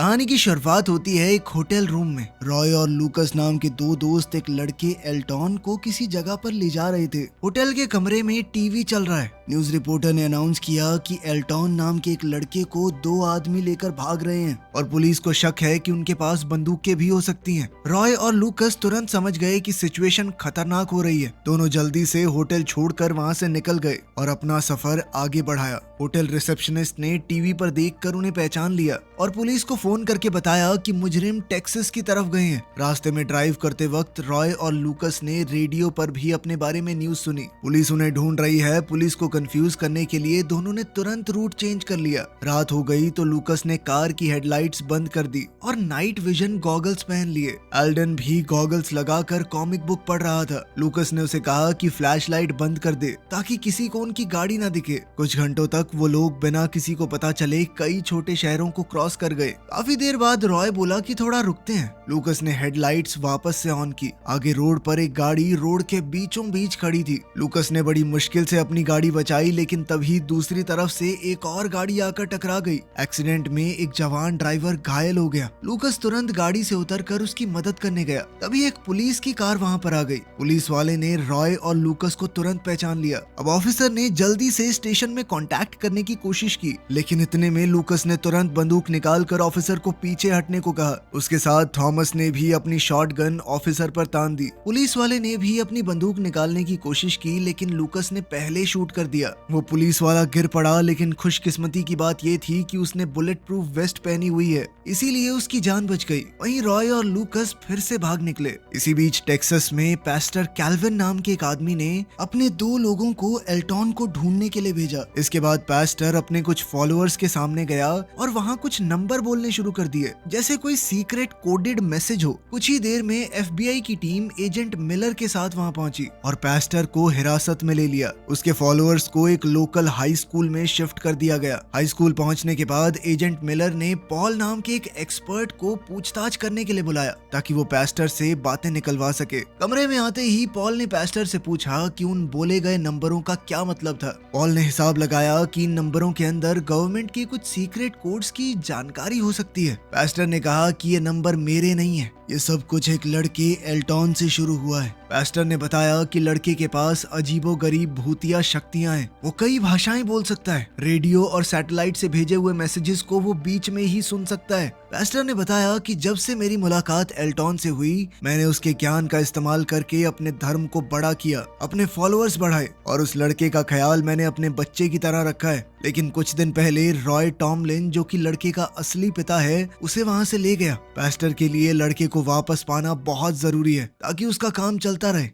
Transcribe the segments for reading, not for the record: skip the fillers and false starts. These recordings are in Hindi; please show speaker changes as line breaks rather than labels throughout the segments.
कहानी की शुरुआत होती है एक होटल रूम में। रॉय और लूकस नाम के दो दोस्त एक लड़के एल्टॉन को किसी जगह पर ले जा रहे थे। होटल के कमरे में टीवी चल रहा है। न्यूज रिपोर्टर ने अनाउंस किया कि एल्टॉन नाम के एक लड़के को दो आदमी लेकर भाग रहे हैं और पुलिस को शक है कि उनके पास बंदूकें भी हो सकती हैं। रॉय और लूकस तुरंत समझ गए कि सिचुएशन खतरनाक हो रही है। दोनों जल्दी से होटल छोड़कर वहां से निकल गए और अपना सफर आगे बढ़ाया। होटल रिसेप्शनिस्ट ने टीवी पर देखकर उन्हें पहचान लिया और पुलिस को फोन करके बताया कि मुजरिम टेक्सास की तरफ गए हैं। रास्ते में ड्राइव करते वक्त रॉय और लूकस ने रेडियो पर भी अपने बारे में न्यूज सुनी। पुलिस उन्हें ढूंढ रही है। पुलिस को कंफ्यूज करने के लिए दोनों ने तुरंत रूट चेंज कर लिया। रात हो गई तो लूकस ने कार की हेडलाइट्स बंद कर दी और नाइट विजन गॉगल्स पहन लिए। एल्डन भी गॉगल्स लगाकर कॉमिक बुक पढ़ रहा था। लूकस ने उसे कहा कि फ्लैशलाइट बंद कर दे ताकि किसी को उनकी गाड़ी ना दिखे। कुछ घंटों तक वो लोग बिना किसी को पता चले कई छोटे शहरों को क्रॉस कर गए। काफी देर बाद रॉय बोला कि थोड़ा रुकते हैं। लूकस ने हेडलाइट्स वापस से ऑन की। आगे रोड पर एक गाड़ी रोड के बीचों बीच खड़ी थी। लूकस ने बड़ी मुश्किल से अपनी गाड़ी बचाई, लेकिन तभी दूसरी तरफ से एक और गाड़ी आकर टकरा गई। एक्सीडेंट में एक जवान ड्राइवर घायल हो गया। लूकस तुरंत गाड़ी से उतरकर उसकी मदद करने गया। तभी एक पुलिस की कार वहां पर आ गई। पुलिस वाले ने रॉय और लूकस को तुरंत पहचान लिया। अब ऑफिसर ने जल्दी से स्टेशन में कांटेक्ट करने की कोशिश की, लेकिन इतने में लूकस ने तुरंत बंदूक निकालकर ऑफिसर को पीछे हटने को कहा। उसके साथ थॉमस ने भी अपनी शॉटगन ऑफिसर पर तान दी। पुलिस वाले ने भी अपनी बंदूक निकालने की कोशिश की, लेकिन लूकस ने पहले शूट कर दिया। वो पुलिस वाला गिर पड़ा, लेकिन खुशकिस्मती की बात ये थी कि उसने बुलेट प्रूफ वेस्ट पहनी हुई है, इसीलिए उसकी जान बच गई। वहीं रॉय और लूकस फिर से भाग निकले। इसी बीच टेक्सास में पास्टर कैल्विन नाम के एक आदमी ने अपने दो लोगों को एल्टॉन को ढूंढने के लिए भेजा। इसके बाद पास्टर अपने कुछ फॉलोअर्स के सामने गया और वहां कुछ नंबर बोलने शुरू कर दिए, जैसे कोई सीक्रेट कोडेड मैसेज हो। कुछ ही देर में FBI की टीम एजेंट मिलर के साथ वहां पहुंची और पास्टर को हिरासत में ले लिया। उसके फॉलोअर्स को एक लोकल हाई स्कूल में शिफ्ट कर दिया गया। हाई स्कूल पहुंचने के बाद एजेंट मिलर ने पॉल नाम के एक एक्सपर्ट को पूछताछ करने के लिए बुलाया ताकि वो पास्टर से बातें निकलवा सके। कमरे में आते ही पॉल ने पास्टर से पूछा कि उन बोले गए नंबरों का क्या मतलब था। पॉल ने हिसाब लगाया कि इन नंबरों के अंदर गवर्नमेंट की कुछ सीक्रेट कोड्स की जानकारी हो सकती है। पास्टर ने कहा कि ये नंबर मेरे नहीं है, ये सब कुछ एक लड़के एल्टॉन से शुरू हुआ है। पास्टर ने बताया कि लड़के के पास अजीबोगरीब भूतिया शक्तियां हैं। वो कई भाषाएं बोल सकता है। रेडियो और सैटेलाइट से भेजे हुए मैसेजेस को वो बीच में ही सुन सकता है। पास्टर ने बताया कि जब से मेरी मुलाकात एल्टॉन से हुई, मैंने उसके ज्ञान का इस्तेमाल करके अपने धर्म को बड़ा किया, अपने फॉलोअर्स बढ़ाए और उस लड़के का ख्याल मैंने अपने बच्चे की तरह रखा है। लेकिन कुछ दिन पहले रॉय टॉमलिन, जो कि लड़के का असली पिता है, उसे वहां से ले गया। पास्टर के लिए लड़के को वापस पाना बहुत जरूरी है ताकि उसका काम चलता रहे।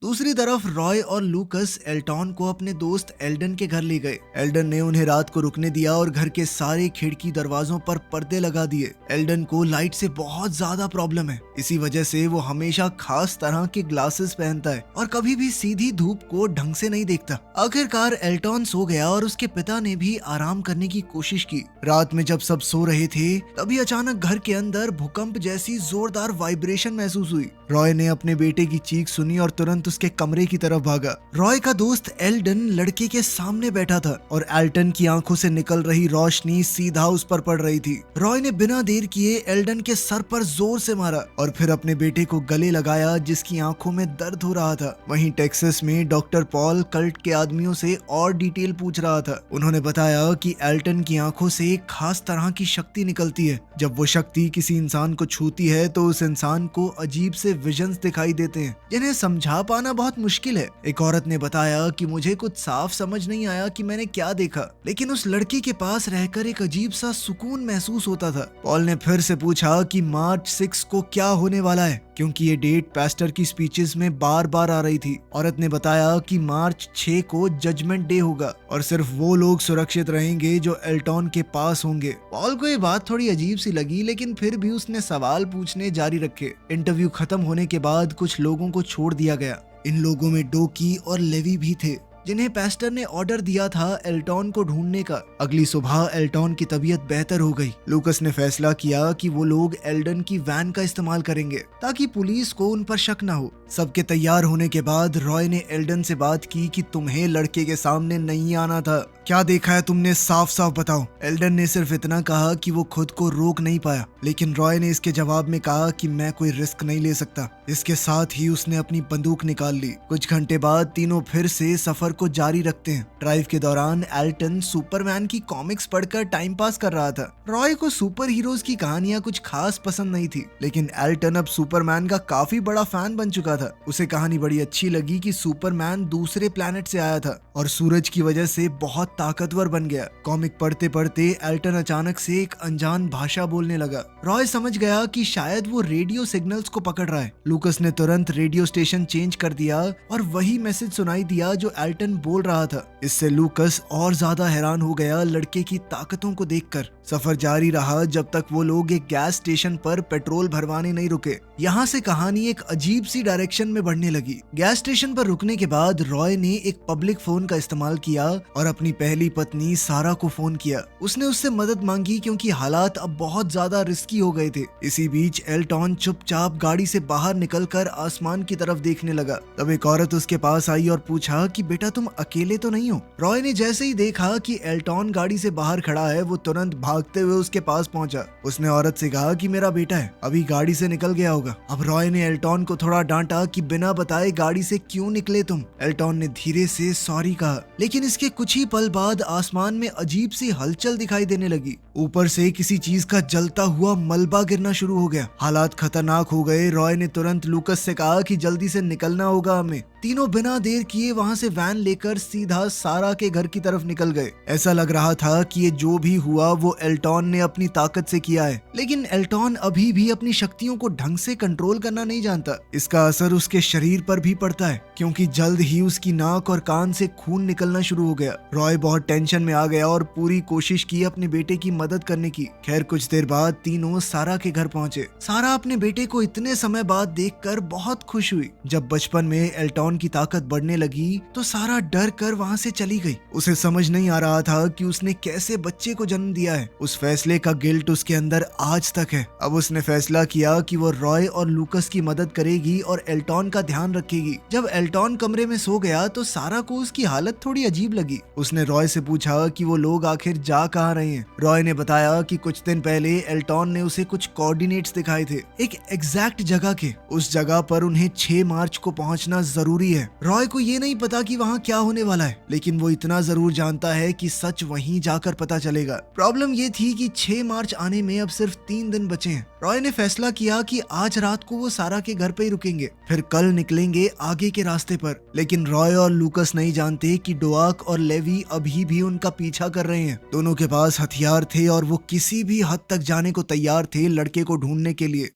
दूसरी तरफ रॉय और लूकस एल्टॉन को अपने दोस्त एल्डन के घर ले गए। एल्डन ने उन्हें रात को रुकने दिया और घर के सारे खिड़की दरवाजों पर पर्दे लगा दिए। एल्डन को लाइट से बहुत ज्यादा प्रॉब्लम है, इसी वजह से वो हमेशा खास तरह के ग्लासेस पहनता है और कभी भी सीधी धूप को ढंग से नहीं देखता। आखिरकार एल्टॉन सो गया और उसके पिता ने भी आराम करने की कोशिश की। रात में जब सब सो रहे थे, तभी अचानक घर के अंदर भूकंप जैसी जोरदार वाइब्रेशन महसूस हुई। रॉय ने अपने बेटे की चीख सुनी और तुरंत उसके कमरे की तरफ भागा। रॉय का दोस्त एल्डन लड़के के सामने बैठा था और एल्टन की आंखों से निकल रही रोशनी सीधा उस पर पड़ रही थी। रॉय ने बिना देर किए एल्डन के सर पर जोर से मारा और फिर अपने बेटे को गले लगाया, जिसकी आंखों में दर्द हो रहा था। वहीं टेक्सास में डॉक्टर पॉल कल्ट के आदमियों से और डिटेल पूछ रहा था। उन्होंने बताया कि एल्टन की आंखों से एक खास तरह की शक्ति निकलती है। जब वो शक्ति किसी इंसान को छूती है तो उस इंसान को अजीब से विजन्स दिखाई देते हैं, जिन्हें समझा पाना बहुत मुश्किल है। एक औरत ने बताया कि मुझे कुछ साफ समझ नहीं आया कि मैंने क्या देखा, लेकिन उस लड़के के पास रहकर एक अजीब सा सुकून महसूस होता था। पॉल ने फिर से पूछा कि मार्च 6 को क्या होने वाला है, क्योंकि ये डेट पास्टर की स्पीचेस में बार बार आ रही थी। औरत ने बताया कि मार्च 6 को जजमेंट डे होगा और सिर्फ वो लोग सुरक्षित रहेंगे जो एल्टॉन के पास होंगे। पॉल को ये बात थोड़ी अजीब सी लगी, लेकिन फिर भी उसने सवाल पूछने जारी रखे। इंटरव्यू खत्म होने के बाद कुछ लोगों को छोड़ दिया गया। इन लोगों में डोकी और लेवी भी थे, जिन्हें पास्टर ने ऑर्डर दिया था एल्टॉन को ढूंढने का। अगली सुबह एल्टॉन की तबीयत बेहतर हो गई। लूकस ने फैसला किया कि वो लोग एल्डन की वैन का इस्तेमाल करेंगे ताकि पुलिस को उन पर शक न हो। सबके तैयार होने के बाद रॉय ने एल्डन से बात की कि तुम्हें लड़के के सामने नहीं आना था, क्या देखा है तुमने, साफ साफ बताओ। एल्डन ने सिर्फ इतना कहा कि वो खुद को रोक नहीं पाया, लेकिन रॉय ने इसके जवाब में कहा कि मैं कोई रिस्क नहीं ले सकता। इसके साथ ही उसने अपनी बंदूक निकाल ली। कुछ घंटे बाद तीनों फिर से सफर को जारी रखते हैं। ड्राइव के दौरान एल्टन सुपरमैन की कॉमिक्स पढ़कर टाइम पास कर रहा था। रॉय को सुपर हीरोज की कहानियां कुछ खास पसंद नहीं थी, लेकिन एल्टन अब सुपरमैन का काफी बड़ा फैन बन चुका था। उसे कहानी बड़ी अच्छी लगी कि सुपरमैन दूसरे प्लेनेट से आया था और सूरज की वजह से बहुत ताकतवर बन गया। कॉमिक पढ़ते पढ़ते एल्टन अचानक से एक अनजान भाषा बोलने लगा। रॉय समझ गया कि शायद वो रेडियो सिग्नल्स को पकड़ रहा है। लूकस ने तुरंत रेडियो स्टेशन चेंज कर दिया और वही मैसेज सुनाई दिया जो एल्टन बोल रहा था। इससे लूकस और ज्यादा हैरान हो गया लड़के की ताकतों को देखकर। सफर जारी रहा जब तक वो लोग एक गैस स्टेशन पर पेट्रोल भरवाने नहीं रुके। यहाँ से कहानी एक अजीब सी डायरेक्शन में बढ़ने लगी। गैस स्टेशन पर रुकने के बाद रॉय ने एक पब्लिक फोन का इस्तेमाल किया और अपनी पहली पत्नी सारा को फोन किया। उसने उससे मदद मांगी क्योंकि हालात अब बहुत ज्यादा रिस्की हो गए थे। इसी बीच एल्टॉन चुपचाप गाड़ी से बाहर निकलकर आसमान की तरफ देखने लगा। तब एक औरत उसके पास आई और पूछा कि बेटा तुम अकेले तो नहीं हो। रॉय ने जैसे ही देखा कि एल्टॉन गाड़ी से बाहर खड़ा है, वो तुरंत भागते हुए उसके पास पहुंचा। उसने औरत से कहा कि मेरा बेटा है, अभी गाड़ी से निकल गया होगा। अब रॉय ने एल्टॉन को थोड़ा डांटा कि बिना बताए गाड़ी से क्यों निकले तुम। एल्टॉन ने धीरे से सॉरी कहा, लेकिन इसके कुछ ही पल बाद आसमान में अजीब सी हलचल दिखाई देने लगी। ऊपर से किसी चीज का जलता हुआ मलबा गिरना शुरू हो गया। हालात खतरनाक हो गए। रॉय ने तुरंत लूकस से कहा कि जल्दी से निकलना होगा हमें। तीनों बिना देर किए वहां से वैन लेकर सीधा सारा के घर की तरफ निकल गए। ऐसा लग रहा था कि ये जो भी हुआ वो एल्टॉन ने अपनी ताकत से किया है, लेकिन एल्टॉन अभी भी अपनी शक्तियों को ढंग से कंट्रोल करना नहीं जानता। इसका असर उसके शरीर पर भी पड़ता है, क्योंकि जल्द ही उसकी नाक और कान से खून निकलना शुरू हो गया। रॉय बहुत टेंशन में आ गया और पूरी कोशिश की अपने बेटे की मदद करने की। खैर कुछ देर बाद तीनों सारा के घर पहुंचे। सारा अपने बेटे को इतने समय बाद देखकर बहुत खुश हुई। जब बचपन में एल्टॉन की ताकत बढ़ने लगी तो सारा डर कर वहां से चली गई। उसे समझ नहीं आ रहा था कि उसने कैसे बच्चे को जन्म दिया है। उस फैसले का गिल्ट उसके अंदर आज तक है। अब उसने फैसला किया कि वो रॉय और लूकस की मदद करेगी और एल्टॉन का ध्यान रखेगी। जब एल्टॉन कमरे में सो गया तो सारा को उसकी हालत थोड़ी अजीब लगी। उसने रॉय से पूछा कि वो लोग आखिर जा कहाँ रहे हैं। रॉय ने बताया कि कुछ दिन पहले एल्टॉन ने उसे कुछ कोऑर्डिनेट्स दिखाए थे, एक एग्जैक्ट जगह के। उस जगह पर उन्हें 6 मार्च को पहुंचना जरूरी है। रॉय को ये नहीं पता कि वहाँ क्या होने वाला है, लेकिन वो इतना जरूर जानता है कि सच वहीं जाकर पता चलेगा। प्रॉब्लम ये थी कि 6 मार्च आने में अब सिर्फ 3 दिन बचे हैं। रॉय ने फैसला किया कि आज रात को वो सारा के घर पे ही रुकेंगे, फिर कल निकलेंगे आगे के रास्ते पर। लेकिन रॉय और लूकस नहीं जानते कि डुआक और लेवी अभी भी उनका पीछा कर रहे हैं। दोनों के पास हथियार थे और वो किसी भी हद तक जाने को तैयार थे लड़के को ढूंढने के लिए।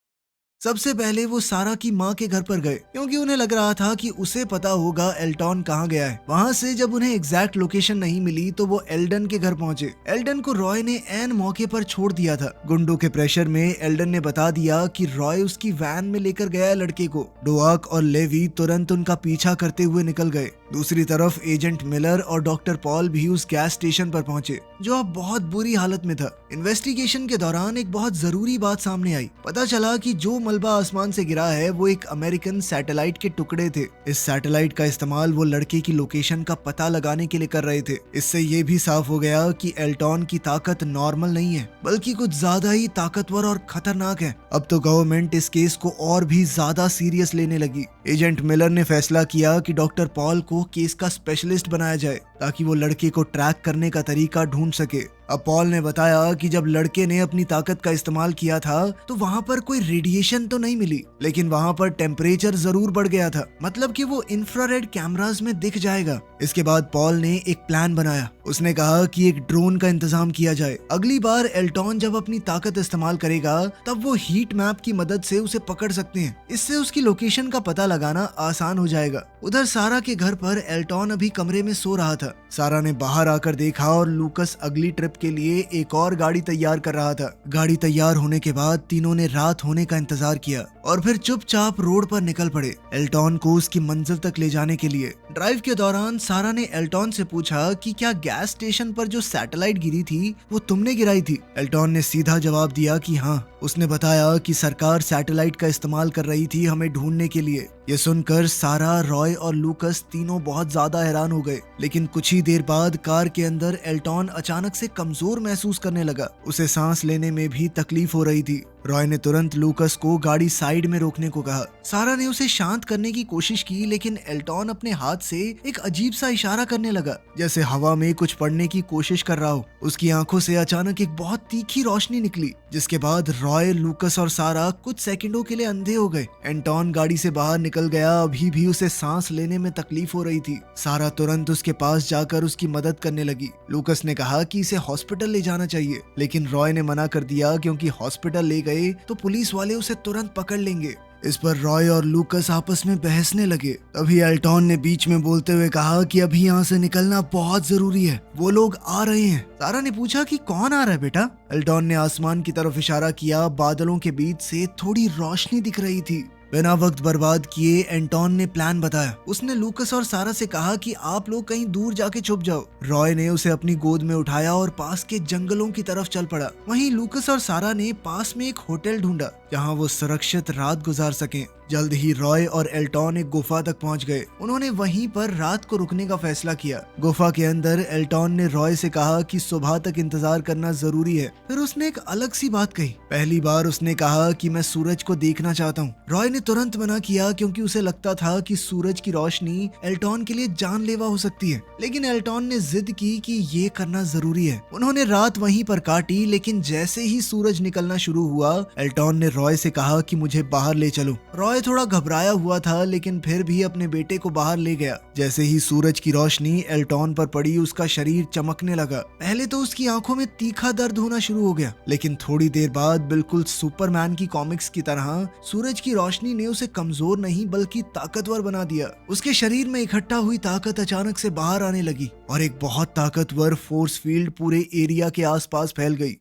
सबसे पहले वो सारा की माँ के घर पर गए, क्योंकि उन्हें लग रहा था कि उसे पता होगा एल्टॉन कहाँ गया है। वहाँ से जब उन्हें एग्जैक्ट लोकेशन नहीं मिली तो वो एल्डन के घर पहुँचे। एल्डन को रॉय ने ऐन मौके पर छोड़ दिया था। गुंडों के प्रेशर में एल्डन ने बता दिया कि रॉय उसकी वैन में लेकर गया है लड़के को। डुआक और लेवी तुरंत उनका पीछा करते हुए निकल गए। दूसरी तरफ एजेंट मिलर और डॉक्टर पॉल भी उस गैस स्टेशन पर पहुंचे, जो अब बहुत बुरी हालत में था। इन्वेस्टिगेशन के दौरान एक बहुत जरूरी बात सामने आई। पता चला कि जो मलबा आसमान से गिरा है वो एक अमेरिकन सैटेलाइट के टुकड़े थे। इस सैटेलाइट का इस्तेमाल वो लड़के की लोकेशन का पता लगाने के लिए कर रहे थे। इससे ये भी साफ हो गया कि एल्टॉन की ताकत नॉर्मल नहीं है, बल्कि कुछ ज्यादा ही ताकतवर और खतरनाक है। अब तो गवर्नमेंट इस केस को और भी ज्यादा सीरियस लेने लगी। एजेंट मिलर ने फैसला किया कि डॉक्टर पॉल को केस का स्पेशलिस्ट बनाया जाए, ताकि वो लड़के को ट्रैक करने का तरीका ढूंढ सके। अब पॉल ने बताया कि जब लड़के ने अपनी ताकत का इस्तेमाल किया था तो वहाँ पर कोई रेडिएशन तो नहीं मिली, लेकिन वहाँ पर टेम्परेचर जरूर बढ़ गया था, मतलब कि वो इंफ्रारेड कैमरास में दिख जाएगा। इसके बाद पॉल ने एक प्लान बनाया। उसने कहा कि एक ड्रोन का इंतजाम किया जाए। अगली बार एल्टॉन जब अपनी ताकत इस्तेमाल करेगा तब वो हीट मैप की मदद से उसे पकड़ सकते हैं। इससे उसकी लोकेशन का पता लगाना आसान हो जाएगा। उधर सारा के घर पर एल्टॉन अभी कमरे में सो रहा था। सारा ने बाहर आकर देखा और लूकस अगली ट्रिप के लिए एक और गाड़ी तैयार कर रहा था। गाड़ी तैयार होने के बाद तीनों ने रात होने का इंतजार किया और फिर चुपचाप रोड पर निकल पड़े एल्टॉन को उसकी मंजिल तक ले जाने के लिए। ड्राइव के दौरान सारा ने एल्टॉन से पूछा कि क्या गैस स्टेशन पर जो सैटेलाइट गिरी थी वो तुमने गिराई थी? एल्टॉन ने सीधा जवाब दिया कि हाँ। उसने बताया कि सरकार सैटेलाइट का इस्तेमाल कर रही थी हमें ढूंढने के लिए। ये सुनकर सारा, रॉय और लूकस तीनों बहुत ज्यादा हैरान हो गए। लेकिन कुछ ही देर बाद कार के अंदर एल्टॉन अचानक से कमजोर महसूस करने लगा। उसे सांस लेने में भी तकलीफ हो रही थी। रॉय ने तुरंत लूकस को गाड़ी साइड में रोकने को कहा। सारा ने उसे शांत करने की कोशिश की, लेकिन एल्टॉन अपने हाथ से एक अजीब सा इशारा करने लगा, जैसे हवा में कुछ पढ़ने की कोशिश कर रहा हो। उसकी आंखों से अचानक एक बहुत तीखी रोशनी निकली, जिसके बाद रॉय, लूकस और सारा कुछ सेकंडों के लिए अंधे हो गए। एल्टॉन गाड़ी से बाहर निकल गया। अभी भी उसे सांस लेने में तकलीफ हो रही थी। सारा तुरंत उसके पास जाकर उसकी मदद करने लगी। लूकस ने कहा कि इसे हॉस्पिटल ले जाना चाहिए, लेकिन रॉय ने मना कर दिया, क्योंकि हॉस्पिटल ले गए तो पुलिस वाले उसे तुरंत पकड़ लेंगे। इस पर रॉय और लूकस आपस में बहसने लगे। तभी एल्टॉन ने बीच में बोलते हुए कहा कि अभी यहाँ से निकलना बहुत जरूरी है, वो लोग आ रहे हैं। सारा ने पूछा कि कौन आ रहा है बेटा? एल्टॉन ने आसमान की तरफ इशारा किया। बादलों के बीच से थोड़ी रोशनी दिख रही थी। बिना वक्त बर्बाद किए एंटोन ने प्लान बताया। उसने लूकस और सारा से कहा कि आप लोग कहीं दूर जाके छुप जाओ। रॉय ने उसे अपनी गोद में उठाया और पास के जंगलों की तरफ चल पड़ा। वहीं लूकस और सारा ने पास में एक होटल ढूंढा जहां वो सुरक्षित रात गुजार सकें। जल्द ही रॉय और एल्टॉन एक गुफा तक पहुंच गए। उन्होंने वहीं पर रात को रुकने का फैसला किया। गुफा के अंदर एल्टॉन ने रॉय से कहा कि सुबह तक इंतजार करना जरूरी है। फिर उसने एक अलग सी बात कही। पहली बार उसने कहा कि मैं सूरज को देखना चाहता हूँ। रॉय ने तुरंत मना किया, क्योंकि उसे लगता था कि सूरज की रोशनी एल्टॉन के लिए जानलेवा हो सकती है। लेकिन एल्टॉन ने जिद की कि ये करना जरूरी है। उन्होंने रात वहीं पर काटी, लेकिन जैसे ही सूरज निकलना शुरू हुआ, एल्टॉन ने रॉय से कहा कि मुझे बाहर ले चलो। रॉय थोड़ा घबराया हुआ था, लेकिन फिर भी अपने बेटे को बाहर ले गया। जैसे ही सूरज की रोशनी एल्टॉन पर पड़ी, उसका शरीर चमकने लगा। पहले तो उसकी आंखों में तीखा दर्द होना शुरू हो गया, लेकिन थोड़ी देर बाद बिल्कुल सुपरमैन की कॉमिक्स की तरह सूरज की रोशनी ने उसे कमजोर नहीं बल्कि ताकतवर बना दिया। उसके शरीर में इकट्ठा हुई ताकत अचानक से बाहर आने लगी और एक बहुत ताकतवर फोर्स फील्ड पूरे एरिया के आसपास फैल गई।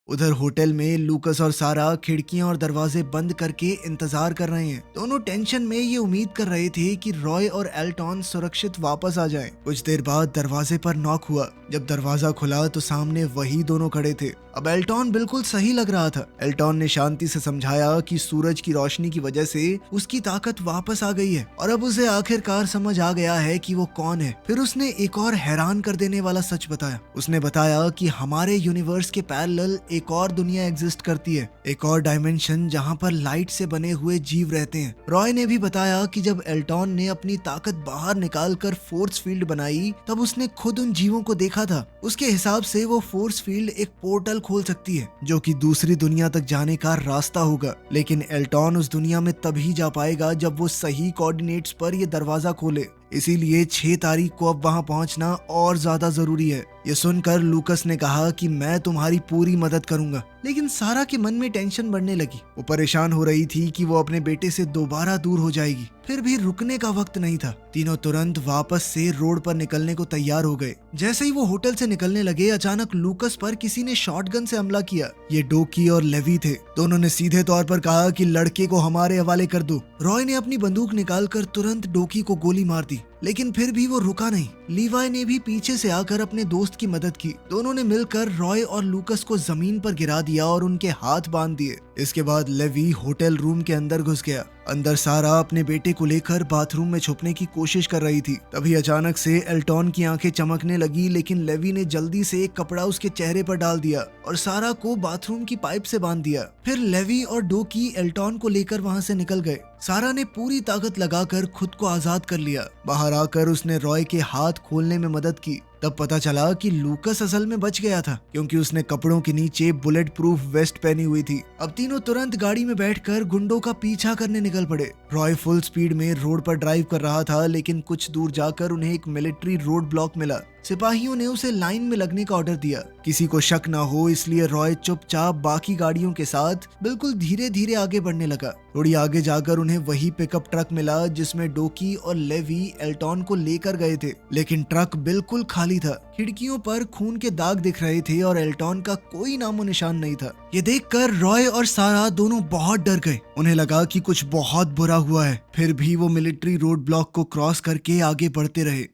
उधर होटल में लूकस और सारा खिड़कियां और दरवाजे बंद करके इंतजार कर रहे हैं। दोनों टेंशन में ये उम्मीद कर रहे थे कि रॉय और एल्टॉन सुरक्षित वापस आ जाएं। कुछ देर बाद दरवाजे पर नॉक हुआ। जब दरवाजा खुला तो सामने वही दोनों खड़े थे। अब एल्टॉन बिल्कुल सही लग रहा था। एल्टॉन ने शांति से समझाया कि सूरज की रोशनी की वजह से उसकी ताकत वापस आ गई है और अब उसे आखिरकार समझ आ गया है कि वो कौन है। फिर उसने एक और हैरान कर देने वाला सच बताया। उसने बताया कि हमारे यूनिवर्स के पैरेलल एक और दुनिया एग्जिस्ट करती है, एक और डायमेंशन जहां पर लाइट से बने हुए जीव रहते हैं। रॉय ने भी बताया कि जब एल्टॉन ने अपनी ताकत बाहर निकालकर फोर्स फील्ड बनाई, तब उसने खुद उन जीवों को देखा था। उसके हिसाब से वो फोर्स फील्ड एक पोर्टल खोल सकती है, जो कि दूसरी दुनिया तक जाने का रास्ता होगा। लेकिन एल्टॉन उस दुनिया में तभी जा पाएगा जब वो सही कोऑर्डिनेट्स पर ये दरवाजा खोले। इसीलिए 6 तारीख को अब वहां पहुंचना और ज्यादा जरूरी है। ये सुनकर लूकस ने कहा कि मैं तुम्हारी पूरी मदद करूंगा। लेकिन सारा के मन में टेंशन बढ़ने लगी। वो परेशान हो रही थी कि वो अपने बेटे से दोबारा दूर हो जाएगी। फिर भी रुकने का वक्त नहीं था। तीनों तुरंत वापस से रोड पर निकलने को तैयार हो गए। जैसे ही वो होटल से निकलने लगे, अचानक लूकस पर किसी ने शॉटगन से हमला किया। ये डोकी और लेवी थे। दोनों ने सीधे तौर पर कहा कि लड़के को हमारे हवाले कर दो। रॉय ने अपनी बंदूक निकालकर तुरंत डोकी को गोली मार दी, लेकिन फिर भी वो रुका नहीं। लीवाई ने भी पीछे से आकर अपने दोस्त की मदद की। दोनों ने मिलकर रॉय और लूकस को जमीन पर गिरा दिया और उनके हाथ बांध दिए। इसके बाद लेवी होटल रूम के अंदर घुस गया। अंदर सारा अपने बेटे को लेकर बाथरूम में छुपने की कोशिश कर रही थी। तभी अचानक से एल्टॉन की आंखें चमकने लगी, लेकिन लेवी ने जल्दी से एक कपड़ा उसके चेहरे पर डाल दिया और सारा को बाथरूम की पाइप से बांध दिया। फिर लेवी और डोकी एल्टॉन को लेकर वहां से निकल गए। सारा ने पूरी ताकत लगाकर खुद को आजाद कर लिया। बाहर आकर उसने रॉय के हाथ खोलने में मदद की। तब पता चला कि लूकस असल में बच गया था, क्योंकि उसने कपड़ों के नीचे बुलेट प्रूफ वेस्ट पहनी हुई थी। अब तीनों तुरंत गाड़ी में बैठकर गुंडों का पीछा करने निकल पड़े। रॉय फुल स्पीड में रोड पर ड्राइव कर रहा था, लेकिन कुछ दूर जाकर उन्हें एक मिलिट्री रोड ब्लॉक मिला। सिपाहियों ने उसे लाइन में लगने का ऑर्डर दिया। किसी को शक ना हो इसलिए रॉय चुपचाप बाकी गाड़ियों के साथ बिल्कुल धीरे धीरे आगे बढ़ने लगा। थोड़ी आगे जाकर उन्हें वही पिकअप ट्रक मिला जिसमें डोकी और लेवी एल्टॉन को लेकर गए थे, लेकिन ट्रक बिल्कुल खाली था। खिड़कियों पर खून के दाग दिख रहे थे और एल्टॉन का कोई नामो निशान नहीं था। ये देखकर रॉय और सारा दोनों बहुत डर गए। उन्हें लगा कि कुछ बहुत बुरा हुआ है। फिर भी वो मिलिट्री रोड ब्लॉक को क्रॉस करके आगे बढ़ते रहे।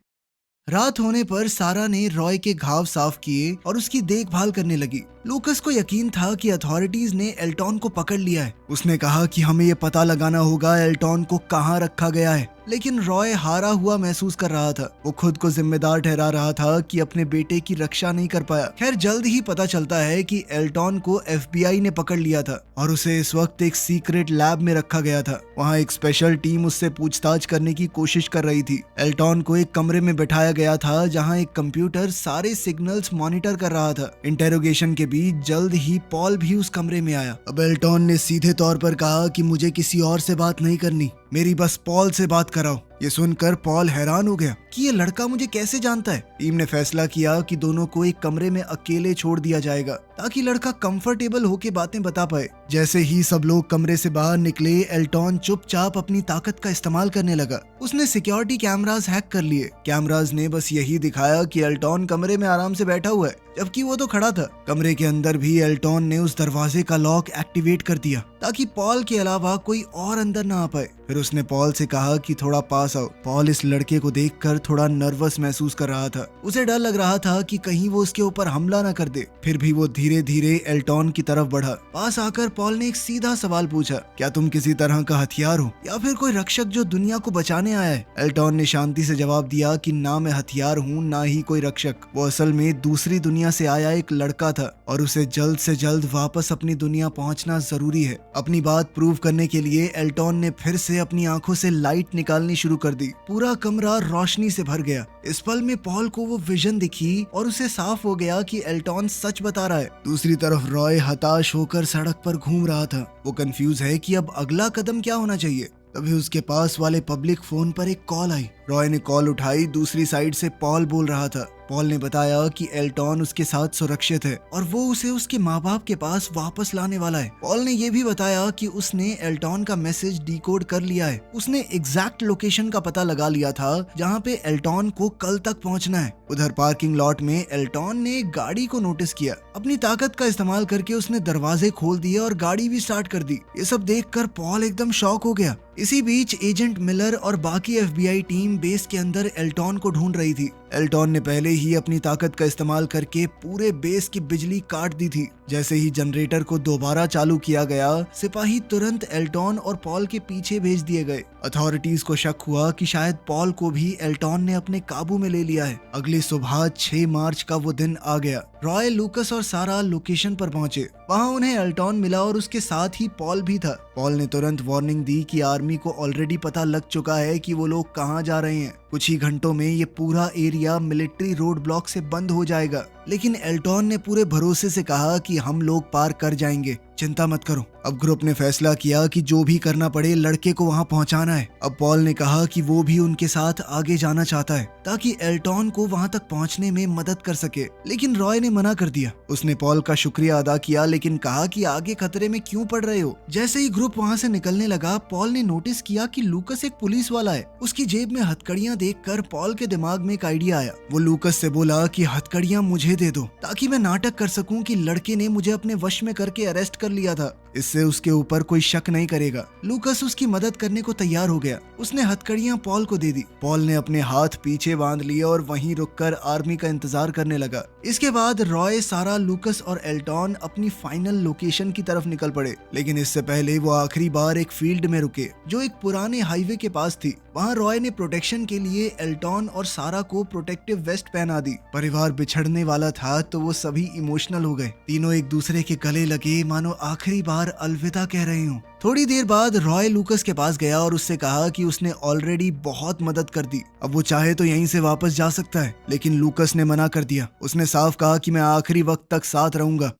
रात होने पर सारा ने रॉय के घाव साफ किए और उसकी देखभाल करने लगी। लूकस को यकीन था कि अथॉरिटीज ने एल्टॉन को पकड़ लिया है। उसने कहा कि हमें ये पता लगाना होगा एल्टॉन को कहाँ रखा गया है, लेकिन रॉय हारा हुआ महसूस कर रहा था। वो खुद को जिम्मेदार ठहरा रहा था कि अपने बेटे की रक्षा नहीं कर पाया। खैर जल्द ही पता चलता है कि एल्टॉन को FBI ने पकड़ लिया था और उसे इस वक्त एक सीक्रेट लैब में रखा गया था। वहाँ एक स्पेशल टीम उससे पूछताछ करने की कोशिश कर रही थी। एल्टॉन को एक कमरे में बैठाया गया था जहाँ एक कंप्यूटर सारे सिग्नल्स मॉनिटर कर रहा था। इंटेरोगेशन के बीच जल्द ही पॉल भी उस कमरे में आया। अब एल्टॉन ने सीधे तौर पर कहा कि मुझे किसी और से बात नहीं करनी, मेरी बस पॉल से बात कराओ। ये सुनकर पॉल हैरान हो गया कि ये लड़का मुझे कैसे जानता है। टीम ने फैसला किया कि दोनों को एक कमरे में अकेले छोड़ दिया जाएगा ताकि लड़का कंफर्टेबल होके बातें बता पाए। जैसे ही सब लोग कमरे से बाहर निकले, एल्टॉन चुपचाप अपनी ताकत का इस्तेमाल करने लगा। उसने सिक्योरिटी कैमरास हैक कर लिए। कैमरास ने बस यही दिखाया कि एल्टॉन कमरे में आराम से बैठा हुआ है, जबकि वो तो खड़ा था। कमरे के अंदर भी एल्टॉन ने उस दरवाजे का लॉक एक्टिवेट कर दिया ताकि पॉल के अलावा कोई और अंदर ना आ पाए। फिर उसने पॉल से कहा कि थोड़ा पास आओ। पॉल इस लड़के को देखकर थोड़ा नर्वस महसूस कर रहा था। उसे डर लग रहा था कि कहीं वो उसके ऊपर हमला ना कर दे। फिर भी वो धीरे धीरे एल्टॉन की तरफ बढ़ा। पास आकर पॉल ने एक सीधा सवाल पूछा, क्या तुम किसी तरह का हथियार हो या फिर कोई रक्षक जो दुनिया को बचाने आया है? एल्टॉन ने शांति से जवाब दिया कि ना मैं हथियार हूँ ना ही कोई रक्षक। वो असल में दूसरी दुनिया से आया एक लड़का था और उसे जल्द से जल्द वापस अपनी दुनिया पहुँचना जरूरी है। अपनी बात प्रूव करने के लिए एल्टॉन ने फिर से अपनी आंखों से लाइट निकालनी शुरू कर दी। पूरा कमरा रोशनी से भर गया। इस पल में पॉल को वो विजन दिखी और उसे साफ हो गया कि एल्टॉन सच बता रहा है। दूसरी तरफ रॉय हताश होकर सड़क पर घूम रहा था। वो कंफ्यूज है कि अब अगला कदम क्या होना चाहिए। तभी उसके पास वाले पब्लिक फोन पर एक कॉल आई। रॉय ने कॉल उठाई। दूसरी साइड से पॉल बोल रहा था। पॉल ने बताया कि एल्टॉन उसके साथ सुरक्षित है और वो उसे उसके माँ बाप के पास वापस लाने वाला है। पॉल ने ये भी बताया कि उसने एल्टॉन का मैसेज डिकोड कर लिया है। उसने एग्जैक्ट लोकेशन का पता लगा लिया था जहाँ पे एल्टॉन को कल तक पहुँचना है। उधर पार्किंग लॉट में एल्टॉन ने एक गाड़ी को नोटिस किया। अपनी ताकत का इस्तेमाल करके उसने दरवाजे खोल दिए और गाड़ी भी स्टार्ट कर दी। ये सब देखकर पॉल एकदम शॉक हो गया। इसी बीच एजेंट मिलर और बाकी FBI टीम बेस के अंदर एल्टॉन को ढूंढ रही थी। एल्टॉन ने पहले ही अपनी ताकत का इस्तेमाल करके पूरे बेस की बिजली काट दी थी। जैसे ही जनरेटर को दोबारा चालू किया गया, सिपाही तुरंत एल्टॉन और पॉल के पीछे भेज दिए गए। अथॉरिटीज को शक हुआ कि शायद पॉल को भी एल्टॉन ने अपने काबू में ले लिया है। अगली सुबह 6 मार्च का वो दिन आ गया। रॉय, लूकस और सारा लोकेशन पर पहुंचे। वहां उन्हें एल्टॉन मिला और उसके साथ ही पॉल भी था। पॉल ने तुरंत वार्निंग दी कि आर्मी को ऑलरेडी पता लग चुका है कि वो लोग कहां जा रहे हैं। कुछ ही घंटों में ये पूरा एरिया मिलिट्री रोड ब्लॉक से बंद हो जाएगा। लेकिन एल्टॉन ने पूरे भरोसे से कहा कि हम लोग पार कर जाएंगे, चिंता मत करो। अब ग्रुप ने फैसला किया कि जो भी करना पड़े लड़के को वहां पहुंचाना है। अब पॉल ने कहा कि वो भी उनके साथ आगे जाना चाहता है ताकि एल्टॉन को वहां तक पहुंचने में मदद कर सके। लेकिन रॉय ने मना कर दिया। उसने पॉल का शुक्रिया अदा किया लेकिन कहा कि आगे खतरे में क्यों पड़ रहे हो। जैसे ही ग्रुप वहां से निकलने लगा, पॉल ने नोटिस किया कि लूकस एक पुलिस वाला है। उसकी जेब में हथकड़ियां देखकर पॉल के दिमाग में एक आइडिया आया। वो लूकस से बोला कि हथकड़ियां मुझे दे दो ताकि मैं नाटक कर सकूं कि लड़के ने मुझे अपने वश में करके अरेस्ट कर लिया था। इससे उसके ऊपर कोई शक नहीं करेगा। लूकस उसकी मदद करने को तैयार हो गया। उसने हथकड़ियां पॉल को दे दी। पॉल ने अपने हाथ पीछे बांध लिए और वहीं रुककर आर्मी का इंतजार करने लगा। इसके बाद रॉय, सारा, लूकस और एल्टॉन अपनी फाइनल लोकेशन की तरफ निकल पड़े। लेकिन इससे पहले वो आखिरी बार एक फील्ड में रुके जो एक पुराने हाईवे के पास थी। वहाँ रॉय ने प्रोटेक्शन के लिए एल्टॉन और सारा को प्रोटेक्टिव वेस्ट पहना दी। परिवार बिछड़ने वाला था तो वो सभी इमोशनल हो गए। तीनों एक दूसरे के गले लगे मानो आखिरी बार अलविदा कह रहे हूँ। थोड़ी देर बाद रॉय लूकस के पास गया और उससे कहा कि उसने ऑलरेडी बहुत मदद कर दी। अब वो चाहे तो यहीं से वापस जा सकता है। लेकिन लूकस ने मना कर दिया। उसने साफ कहा कि मैं आखिरी वक्त तक साथ रहूंगा।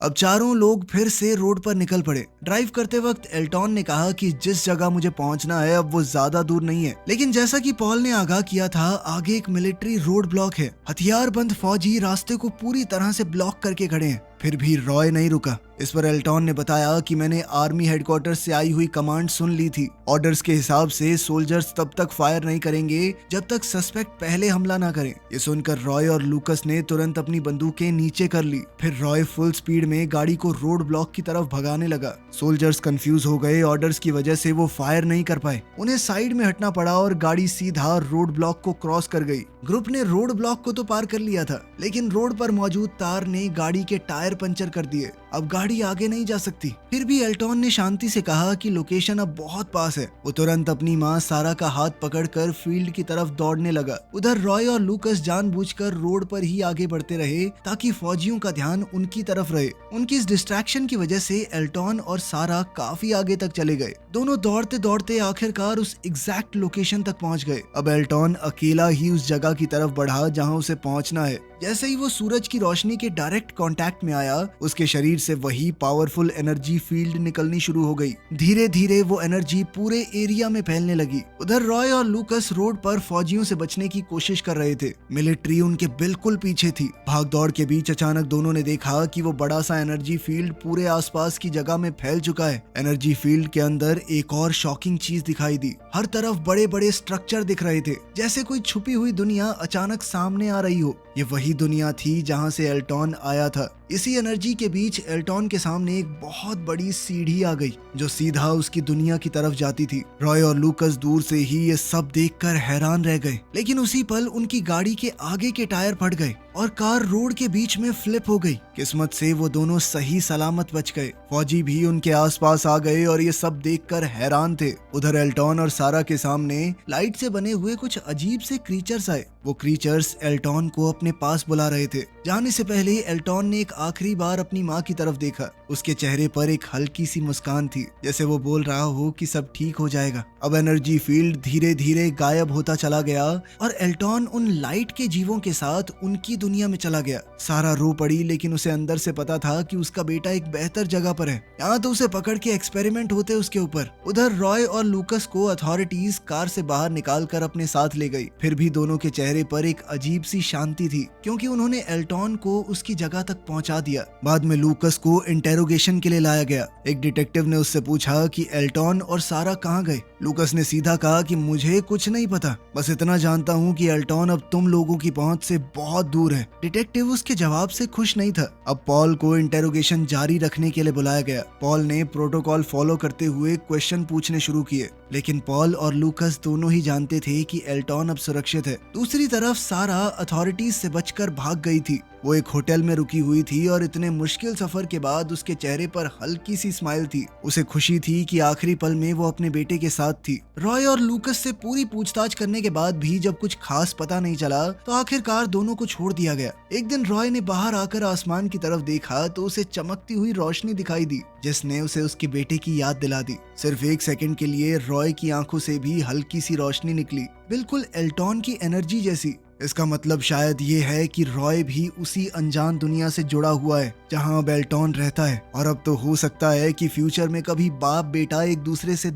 अब चारों लोग फिर से रोड पर निकल पड़े। ड्राइव करते वक्त एल्टॉन ने कहा कि जिस जगह मुझे पहुंचना है अब वो ज्यादा दूर नहीं है। लेकिन जैसा कि पॉल ने आगाह किया था, आगे एक मिलिट्री रोड ब्लॉक है। हथियारबंद फौजी रास्ते को पूरी तरह से ब्लॉक करके खड़े हैं। फिर भी रॉय नहीं रुका। इस पर एल्टॉन ने बताया कि मैंने आर्मी हेडक्वार्टर से आई हुई कमांड सुन ली थी। ऑर्डर्स के हिसाब से सोल्जर्स तब तक फायर नहीं करेंगे जब तक सस्पेक्ट पहले हमला ना करें। ये सुनकर रॉय और लूकस ने तुरंत अपनी बंदूकें नीचे कर ली। फिर रॉय फुल स्पीड में गाड़ी को रोड ब्लॉक की तरफ भगाने लगा। सोल्जर्स कंफ्यूज हो गए, ऑर्डर्स की वजह से वो फायर नहीं कर पाए। उन्हें साइड में हटना पड़ा और गाड़ी सीधा रोड ब्लॉक को क्रॉस कर गई। ग्रुप ने रोड ब्लॉक को तो पार कर लिया था, लेकिन रोड पर मौजूद तार ने गाड़ी के टायर पंचर कर दिए। अब गाड़ी आगे नहीं जा सकती। फिर भी एल्टॉन ने शांति से कहा कि लोकेशन अब बहुत पास है। वो तुरंत अपनी माँ सारा का हाथ पकड़कर फील्ड की तरफ दौड़ने लगा। उधर रॉय और लूकस जानबूझकर रोड पर ही आगे बढ़ते रहे ताकि फौजियों का ध्यान उनकी तरफ रहे। उनकी इस डिस्ट्रैक्शन की वजह से एल्टॉन और सारा काफी आगे तक चले गए। दोनों दौड़ते दौड़ते आखिरकार उस एग्जैक्ट लोकेशन तक पहुंच गए। अब एल्टॉन अकेला ही उस जगह की तरफ बढ़ा जहां उसे पहुंचना है। जैसे ही वो सूरज की रोशनी के डायरेक्ट कांटेक्ट में आया, उसके शरीर से वही पावरफुल एनर्जी फील्ड निकलनी शुरू हो गई। धीरे धीरे वो एनर्जी पूरे एरिया में फैलने लगी। उधर रॉय और लूकस रोड पर फौजियों से बचने की कोशिश कर रहे थे। मिलिट्री उनके बिल्कुल पीछे थी। भाग दौड़ के बीच अचानक दोनों ने देखा कि वो बड़ा सा एनर्जी फील्ड पूरे आसपास की जगह में फैल चुका है। एनर्जी फील्ड के अंदर एक और शॉकिंग चीज दिखाई दी। हर तरफ बड़े बड़े स्ट्रक्चर दिख रहे थे, जैसे कोई छुपी हुई दुनिया अचानक सामने आ रही हो। ये वही दुनिया थी जहां से एल्टॉन आया था। इसी एनर्जी के बीच एल्टॉन के सामने एक बहुत बड़ी सीढ़ी आ गई जो सीधा उसकी दुनिया की तरफ जाती थी। रॉय और लूकस दूर से ही ये सब देखकर हैरान रह गए, लेकिन उसी पल उनकी गाड़ी के आगे के टायर फट गए और कार रोड के बीच में फ्लिप हो गई। किस्मत से वो दोनों सही सलामत बच गए। फौजी भी उनके आसपास आ गए और ये सब देखकर हैरान थे। उधर एल्टॉन और सारा के सामने लाइट से बने हुए कुछ अजीब से क्रीचर्स आए। वो क्रीचर्स एल्टॉन को अपने पास बुला रहे थे। जाने से पहले एल्टॉन ने एक आखिरी बार अपनी माँ की तरफ देखा। उसके चेहरे पर एक हल्की सी मुस्कान थी, जैसे वो बोल रहा हो कि सब ठीक हो जाएगा। अब एनर्जी फील्ड धीरे धीरे गायब होता चला गया और एल्टॉन उन लाइट के जीवों के साथ उनकी दुनिया में चला गया। सारा रो पड़ी, लेकिन उसे अंदर से पता था कि उसका बेटा एक बेहतर जगह पर है। यहाँ तो उसे पकड़ के एक्सपेरिमेंट होते उसके ऊपर। उधर रॉय और लूकस को अथॉरिटीज कार से बाहर निकाल कर अपने साथ ले गई। फिर भी दोनों के चेहरे पर एक अजीब सी शांति थी, क्योंकि उन्होंने एल्टॉन को उसकी जगह तक पहुंचा दिया। बाद में लूकस को इंटेरोगेशन के लिए लाया गया। एक डिटेक्टिव ने उससे पूछा कि एल्टॉन और सारा कहाँ गए। लूकस ने सीधा कहा कि मुझे कुछ नहीं पता, बस इतना जानता हूँ कि एल्टॉन अब तुम लोगों की पहुंच से बहुत दूर है। डिटेक्टिव उसके जवाब से खुश नहीं था। अब पॉल को इंटेरोगेशन जारी रखने के लिए बुलाया गया। पॉल ने प्रोटोकॉल फॉलो करते हुए क्वेश्चन पूछने शुरू किए, लेकिन पॉल और लूकस दोनों ही जानते थे कि एल्टॉन अब सुरक्षित है। दूसरी तरफ सारा अथॉरिटीज से बचकर भाग गई थी। वो एक होटल में रुकी हुई थी और इतने मुश्किल सफर के बाद उसके चेहरे पर हल्की सी स्माइल थी। उसे खुशी थी कि आखिरी पल में वो अपने बेटे के साथ थी। रॉय और लूकस से पूरी पूछताछ करने के बाद भी जब कुछ खास पता नहीं चला, तो आखिरकार दोनों को छोड़ दिया गया। एक दिन रॉय ने बाहर आकर आसमान की तरफ देखा तो उसे चमकती हुई रोशनी दिखाई दी, जिसने उसे उसके बेटे की याद दिला दी। सिर्फ एक सेकंड के लिए रॉय की आंखों से भी हल्की सी रोशनी निकली, बिल्कुल एल्टॉन की एनर्जी जैसी। इसका मतलब शायद ये है कि रॉय भी उसी अनजान दुनिया से जुड़ा हुआ है जहां अब एल्टॉन रहता है। और अब तो हो सकता है कि फ्यूचर में कभी बाप बेटा एक दूसरे से